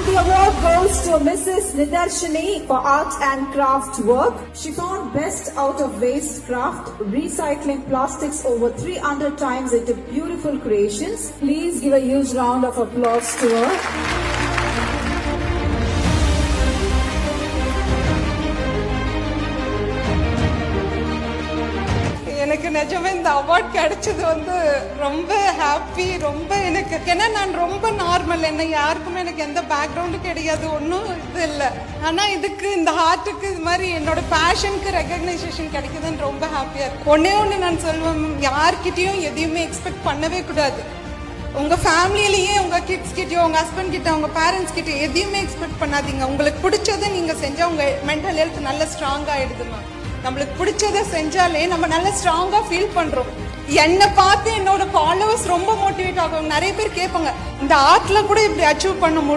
the award goes to Mrs. Nidarshini for art and craft work. She found best out of waste craft, recycling plastics over 300 times into beautiful creations. Please give a huge round of applause to her. எனக்கு நிஜமே இந்த award கிடைச்சது ரொம்ப happy. ரொம்ப எனக்கு ஏன்னா நான் ரொம்ப normal, என்ன யாருக்குமே எனக்கு எந்த பேக்ரவுண்டும் கிடையாது, ஒன்றும் இது இல்லை. ஆனால் இதுக்கு இந்த ஹார்ட்டுக்கு இது மாதிரி என்னோட பேஷனுக்கு ரெகக்னைசேஷன் கிடைக்குதுன்னு ரொம்ப ஹாப்பியாக இருக்கு. ஒன்று நான் சொல்லுவேன், யார்கிட்டையும் எதையுமே எக்ஸ்பெக்ட் பண்ணவே கூடாது. உங்கள் ஃபேமிலியிலேயே உங்கள் கிட்ஸ் கிட்டயோ உங்கள் ஹஸ்பண்ட் கிட்ட உங்கள் பேரண்ட்ஸ் கிட்ட எதையுமே எக்ஸ்பெக்ட் பண்ணாதீங்க. உங்களுக்கு பிடிச்சதை நீங்கள் செஞ்சால் உங்கள் மென்டல் ஹெல்த் நல்ல ஸ்ட்ராங்காக ஆகிடுதுமா. நம்மளுக்கு பிடிச்சதை செஞ்சாலே நம்ம நல்லா ஸ்ட்ராங்கா ஃபீல் பண்றோம். என்னை பார்த்து என்னோட ஃபாலோவர்ஸ் ரொம்ப மோட்டிவேட் ஆகும். நிறைய பேர் கேட்பாங்க, இந்த ஆர்ட்ல கூட இப்படி அச்சீவ் பண்ண முடியும்.